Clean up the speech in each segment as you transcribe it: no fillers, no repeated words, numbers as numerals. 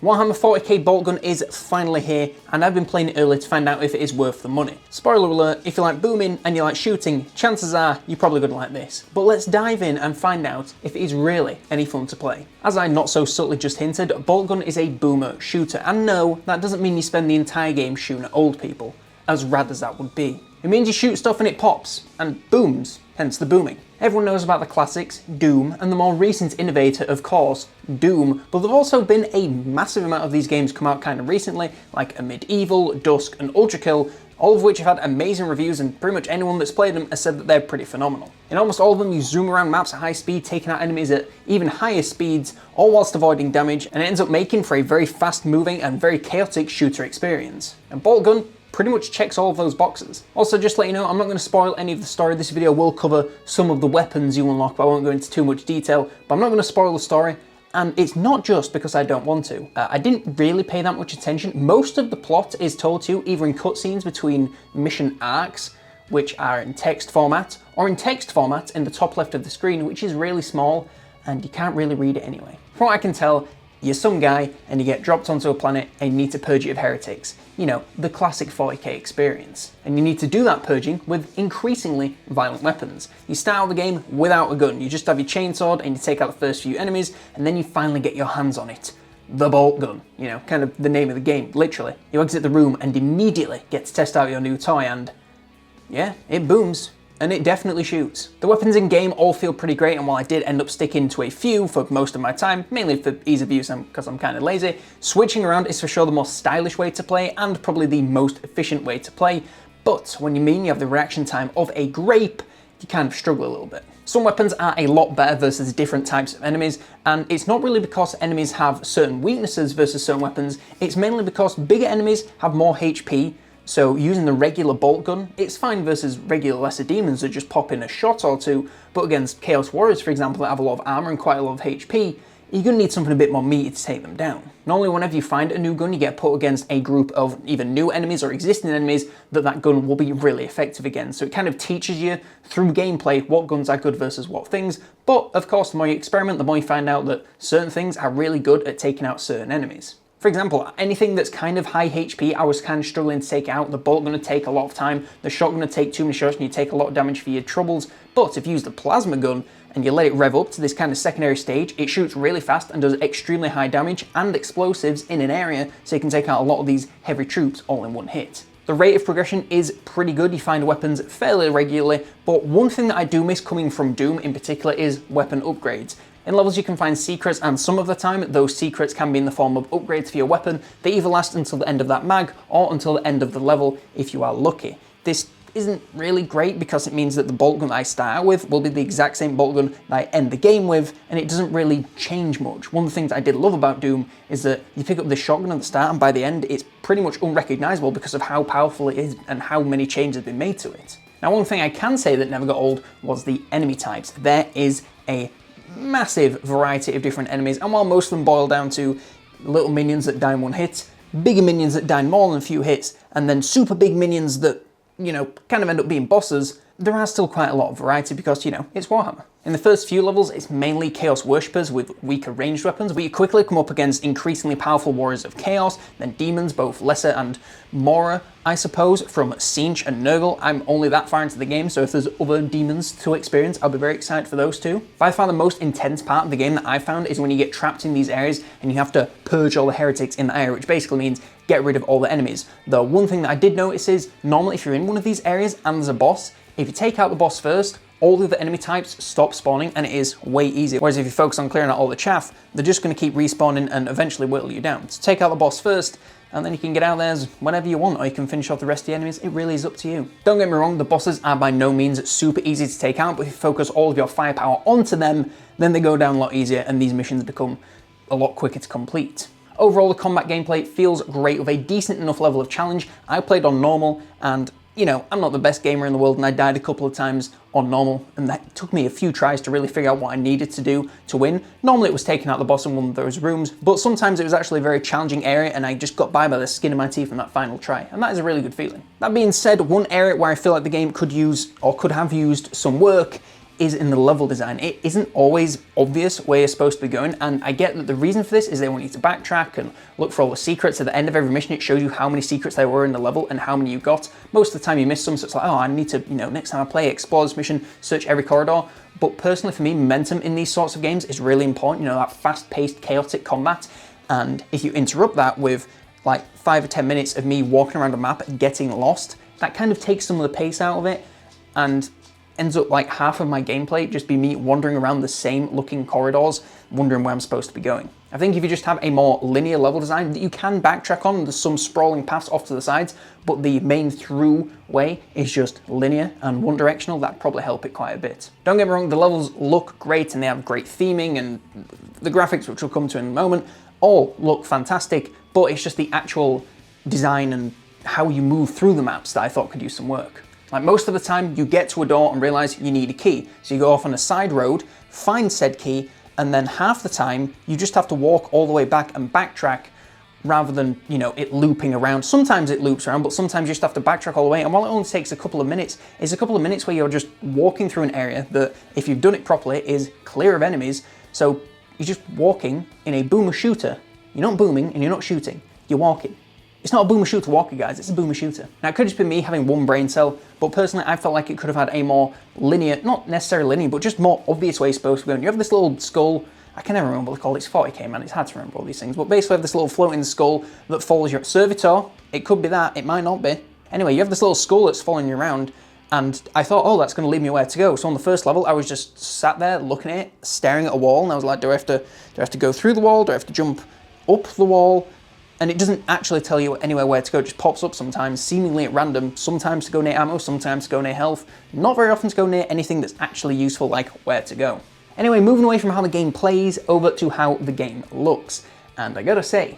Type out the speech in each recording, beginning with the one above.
Warhammer 40k Boltgun is finally here, and I've been playing it early to find out if it is worth the money. Spoiler alert, if you like booming and you like shooting, chances are you're probably going to like this. But let's dive in and find out if it is really any fun to play. As I not so subtly just hinted, Boltgun is a boomer shooter, and no, that doesn't mean you spend the entire game shooting at old people, as rad as that would be. It means you shoot stuff and it pops, and booms, hence the booming. Everyone knows about the classics, Doom, and the more recent innovator, of course, Doom, but there've also been a massive amount of these games come out kind of recently, like a Medieval, Dusk, and Ultrakill, all of which have had amazing reviews, and pretty much anyone that's played them has said that they're pretty phenomenal. In almost all of them, you zoom around maps at high speed, taking out enemies at even higher speeds, all whilst avoiding damage, and it ends up making for a very fast-moving and very chaotic shooter experience. And Boltgun pretty much checks all of those boxes. Also, just to let you know, I'm not going to spoil any of the story. This video will cover some of the weapons you unlock, but I won't go into too much detail. But I'm not going to spoil the story, and it's not just because I don't want to. I didn't really pay that much attention. Most of the plot is told to you either in cutscenes between mission arcs, which are in text format, or in text format in the top left of the screen, which is really small, and you can't really read it anyway. From what I can tell, you're some guy and you get dropped onto a planet and you need to purge it of heretics. You know, the classic 40k experience. And you need to do that purging with increasingly violent weapons. You start out the game without a gun, you just have your chainsword and you take out the first few enemies, and then you finally get your hands on it. The Boltgun, you know, kind of the name of the game, literally. You exit the room and immediately get to test out your new toy, and yeah, it booms. And it definitely shoots. The weapons in game all feel pretty great, and while I did end up sticking to a few for most of my time, mainly for ease of use and because I'm kind of lazy, switching around is for sure the most stylish way to play and probably the most efficient way to play. But when you mean you have the reaction time of a grape, you kind of struggle a little bit. Some weapons are a lot better versus different types of enemies, and it's not really because enemies have certain weaknesses versus certain weapons, it's mainly because bigger enemies have more HP. So using the regular bolt gun, it's fine versus regular lesser demons that just pop in a shot or two, but against Chaos Warriors, for example, that have a lot of armor and quite a lot of HP, you're going to need something a bit more meaty to take them down. Normally whenever you find a new gun, you get put against a group of either new enemies or existing enemies that gun will be really effective against. So it kind of teaches you through gameplay what guns are good versus what things, but of course the more you experiment, the more you find out that certain things are really good at taking out certain enemies. For example, anything that's kind of high HP, I was kind of struggling to take out. The bolt going to take a lot of time, the shot going to take too many shots and you take a lot of damage for your troubles. But if you use the plasma gun and you let it rev up to this kind of secondary stage, it shoots really fast and does extremely high damage and explosives in an area, so you can take out a lot of these heavy troops all in one hit. The rate of progression is pretty good, you find weapons fairly regularly, but one thing that I do miss coming from Doom in particular is weapon upgrades. In levels you can find secrets, and some of the time those secrets can be in the form of upgrades for your weapon. They either last until the end of that mag or until the end of the level if you are lucky. This isn't really great because it means that the bolt gun that I start out with will be the exact same bolt gun that I end the game with, and it doesn't really change much. One of the things I did love about Doom is that you pick up the shotgun at the start and by the end it's pretty much unrecognisable because of how powerful it is and how many changes have been made to it. Now one thing I can say that never got old was the enemy types. There is a massive variety of different enemies, and while most of them boil down to little minions that die in one hit, bigger minions that die in more than a few hits, and then super big minions that, you know, kind of end up being bosses, there are still quite a lot of variety because, you know, it's Warhammer. In the first few levels, it's mainly Chaos Worshippers with weaker ranged weapons, but you quickly come up against increasingly powerful Warriors of Chaos, then Demons, both lesser and more, I suppose, from Sinch and Nurgle. I'm only that far into the game, so if there's other demons to experience, I'll be very excited for those too. By far the most intense part of the game that I found is when you get trapped in these areas and you have to purge all the heretics in the area, which basically means get rid of all the enemies. The one thing that I did notice is, normally if you're in one of these areas and there's a boss, if you take out the boss first, all the other enemy types stop spawning and it is way easier. Whereas if you focus on clearing out all the chaff, they're just going to keep respawning and eventually whittle you down. So take out the boss first, and then you can get out there whenever you want, or you can finish off the rest of the enemies. It really is up to you. Don't get me wrong, the bosses are by no means super easy to take out, but if you focus all of your firepower onto them, then they go down a lot easier and these missions become a lot quicker to complete. Overall, the combat gameplay feels great with a decent enough level of challenge. I played on normal, and you know, I'm not the best gamer in the world and I died a couple of times on normal, and that took me a few tries to really figure out what I needed to do to win. Normally it was taking out the boss in one of those rooms, but sometimes it was actually a very challenging area and I just got by the skin of my teeth in that final try, and that is a really good feeling. That being said, one area where I feel like the game could use or could have used some work is in the level design. It isn't always obvious where you're supposed to be going, and I get that the reason for this is they want you to backtrack and look for all the secrets. At the end of every mission, it shows you how many secrets there were in the level and how many you got. Most of the time you miss some, so it's like, oh, I need to, next time I play, explore this mission, search every corridor. But personally for me, momentum in these sorts of games is really important, that fast-paced, chaotic combat. And if you interrupt that with like 5 or 10 minutes of me walking around a map and getting lost, that kind of takes some of the pace out of it and ends up like half of my gameplay just be me wandering around the same looking corridors, wondering where I'm supposed to be going. I think if you just have a more linear level design that you can backtrack on, there's some sprawling paths off to the sides, but the main through way is just linear and one directional, that'd probably help it quite a bit. Don't get me wrong, the levels look great and they have great theming, and the graphics, which we'll come to in a moment, all look fantastic, but it's just the actual design and how you move through the maps that I thought could use some work. Like most of the time, you get to a door and realize you need a key. So you go off on a side road, find said key, and then half the time, you just have to walk all the way back and backtrack rather than, it looping around. Sometimes it loops around, but sometimes you just have to backtrack all the way. And while it only takes a couple of minutes, it's a couple of minutes where you're just walking through an area that, if you've done it properly, is clear of enemies. So you're just walking in a boomer shooter. You're not booming and you're not shooting, you're walking. It's not a boomer shooter walker, guys, it's a boomer shooter. Now, it could just be me having one brain cell, but personally, I felt like it could have had a more linear, not necessarily linear, but just more obvious way it's supposed to go. And you have this little skull, I can never remember what they call it, it's 40k, man, it's hard to remember all these things, but basically you have this little floating skull that follows your servitor. It could be that, it might not be. Anyway, you have this little skull that's following you around, and I thought, oh, that's gonna lead me where to go. So on the first level, I was just sat there looking at it, staring at a wall, and I was like, do I have to go through the wall? Do I have to jump up the wall? And it doesn't actually tell you anywhere where to go, it just pops up sometimes, seemingly at random, sometimes to go near ammo, sometimes to go near health, not very often to go near anything that's actually useful, like where to go. Anyway, moving away from how the game plays, over to how the game looks. And I gotta say,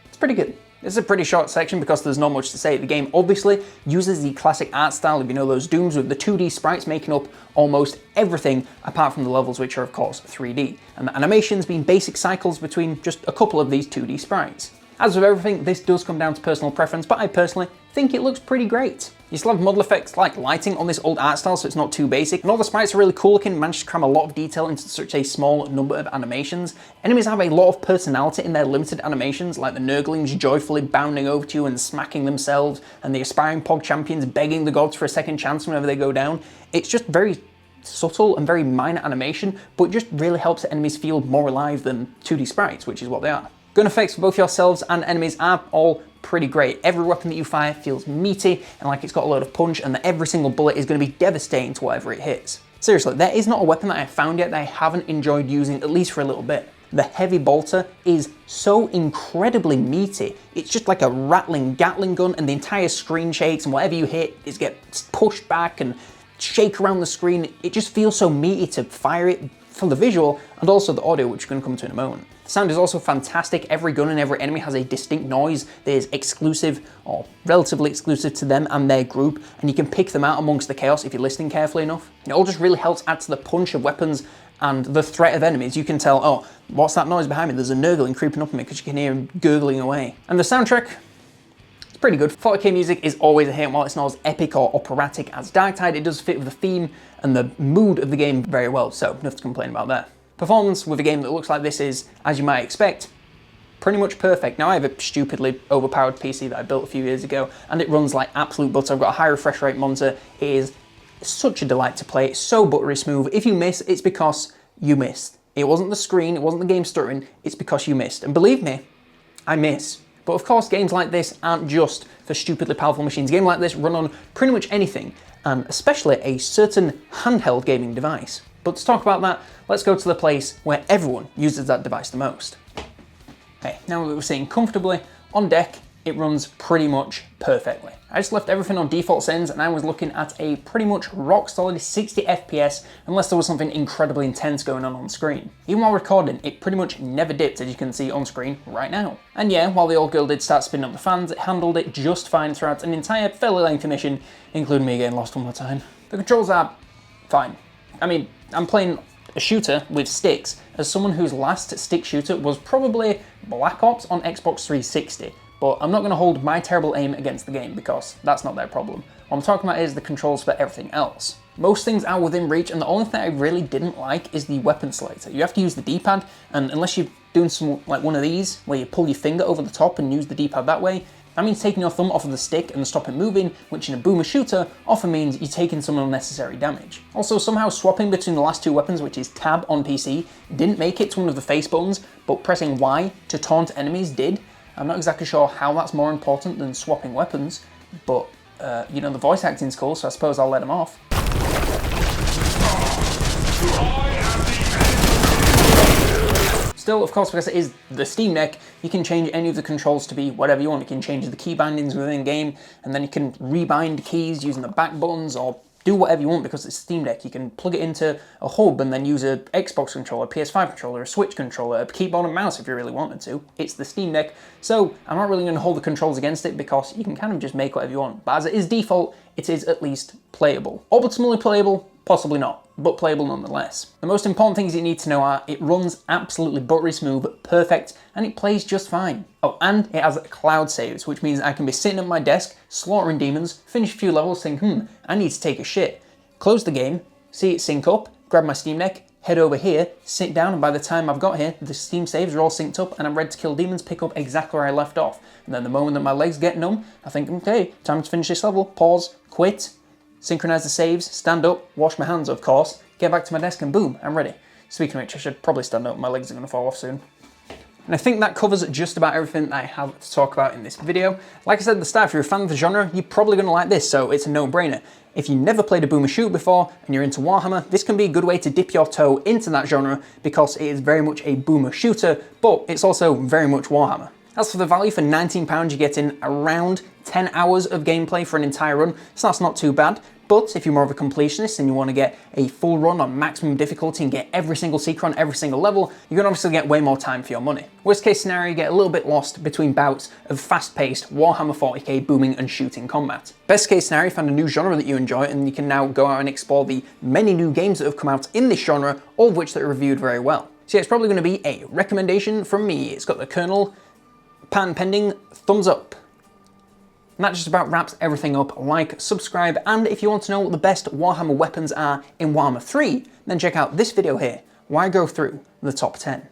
it's pretty good. This is a pretty short section because there's not much to say. The game obviously uses the classic art style, if you know those Dooms, with the 2D sprites making up almost everything apart from the levels, which are of course 3D, and the animations being basic cycles between just a couple of these 2D sprites. As with everything, this does come down to personal preference, but I personally think it looks pretty great. You still have model effects like lighting on this old art style, so it's not too basic, and all the sprites are really cool looking, managed to cram a lot of detail into such a small number of animations. Enemies have a lot of personality in their limited animations, like the Nurglings joyfully bounding over to you and smacking themselves, and the aspiring Pog champions begging the gods for a second chance whenever they go down. It's just very subtle and very minor animation, but it just really helps the enemies feel more alive than 2D sprites, which is what they are. Gun effects for both yourselves and enemies are all pretty great. Every weapon that you fire feels meaty and like it's got a load of punch, and that every single bullet is going to be devastating to whatever it hits. Seriously, there is not a weapon that I have found yet that I haven't enjoyed using, at least for a little bit. The heavy bolter is so incredibly meaty. It's just like a rattling Gatling gun, and the entire screen shakes, and whatever you hit is gets pushed back and shake around the screen. It just feels so meaty to fire it, for the visual and also the audio, which we're going to come to in a moment. The sound is also fantastic. Every gun and every enemy has a distinct noise that is exclusive, or relatively exclusive to them and their group, and you can pick them out amongst the chaos if you're listening carefully enough. It all just really helps add to the punch of weapons and the threat of enemies. You can tell, oh, what's that noise behind me? There's a Nurgling creeping up on me, because you can hear him gurgling away. And the soundtrack, it's pretty good. 40k music is always a hit, and while it's not as epic or operatic as Darktide, it does fit with the theme and the mood of the game very well, so nothing to complain about there. Performance with a game that looks like this is, as you might expect, pretty much perfect. Now, I have a stupidly overpowered PC that I built a few years ago, and it runs like absolute butter. I've got a high refresh rate monitor. It is such a delight to play. It's so buttery smooth. If you miss, it's because you missed. It wasn't the screen, it wasn't the game stuttering, it's because you missed. And believe me, I miss. But of course, games like this aren't just for stupidly powerful machines. Games like this run on pretty much anything, and especially a certain handheld gaming device. But to talk about that, let's go to the place where everyone uses that device the most. Okay, now that we're sitting comfortably on deck, it runs pretty much perfectly. I just left everything on default settings, and I was looking at a pretty much rock solid 60 FPS unless there was something incredibly intense going on screen. Even while recording, it pretty much never dipped, as you can see on screen right now. And yeah, while the old girl did start spinning up the fans, it handled it just fine throughout an entire fairly lengthy mission, including me getting lost one more time. The controls are fine. I mean, I'm playing a shooter with sticks, as someone whose last stick shooter was probably Black Ops on Xbox 360. But I'm not going to hold my terrible aim against the game, because that's not their problem. What I'm talking about is the controls for everything else. Most things are within reach, and the only thing I really didn't like is the weapon selector. You have to use the D-pad, and unless you're doing some like one of these, where you pull your finger over the top and use the D-pad that way, that means taking your thumb off of the stick and stop it moving, which in a boomer shooter often means you're taking some unnecessary damage. Also, somehow swapping between the last two weapons, which is tab on PC, didn't make it to one of the face buttons, but pressing Y to taunt enemies did. I'm not exactly sure how that's more important than swapping weapons, but you know, the voice acting's cool, so I suppose I'll let him off. Still, of course, because it is the Steam Deck, you can change any of the controls to be whatever you want. You can change the key bindings within game, and then you can rebind keys using the back buttons, or do whatever you want because it's Steam Deck. You can plug it into a hub and then use a Xbox controller, PS5 controller, a Switch controller, a keyboard and mouse if you really wanted to. It's the Steam Deck, so I'm not really going to hold the controls against it because you can kind of just make whatever you want. But as it is default, it is at least playable. Optimally playable? Possibly not, but playable nonetheless. The most important things you need to know are it runs absolutely buttery smooth, perfect, and it plays just fine. Oh, and it has cloud saves, which means I can be sitting at my desk, slaughtering demons, finish a few levels, think, I need to take a shit. Close the game, see it sync up, grab my Steam Deck, head over here, sit down, and by the time I've got here, the Steam saves are all synced up and I'm ready to kill demons, pick up exactly where I left off. And then the moment that my legs get numb, I think, okay, time to finish this level, pause, quit, synchronize the saves, stand up, wash my hands of course, get back to my desk and boom, I'm ready. Speaking of which, I should probably stand up, my legs are going to fall off soon. And I think that covers just about everything that I have to talk about in this video. Like I said at the start, if you're a fan of the genre, you're probably going to like this, so it's a no-brainer. If you never played a boomer shoot before and you're into Warhammer, this can be a good way to dip your toe into that genre because it is very much a boomer shooter, but it's also very much Warhammer. As for the value, for £19 you get in around 10 hours of gameplay for an entire run, so that's not too bad. But if you're more of a completionist and you want to get a full run on maximum difficulty and get every single secret on every single level, you're going to obviously get way more time for your money. Worst case scenario, you get a little bit lost between bouts of fast-paced Warhammer 40k booming and shooting combat. Best case scenario, you find a new genre that you enjoy and you can now go out and explore the many new games that have come out in this genre, all of which that are reviewed very well. So yeah, it's probably going to be a recommendation from me. It's got the Colonel, patent pending, thumbs up. And that just about wraps everything up. Like, subscribe, and if you want to know what the best Warhammer weapons are in Warhammer 3, then check out this video here, where I go through the top 10.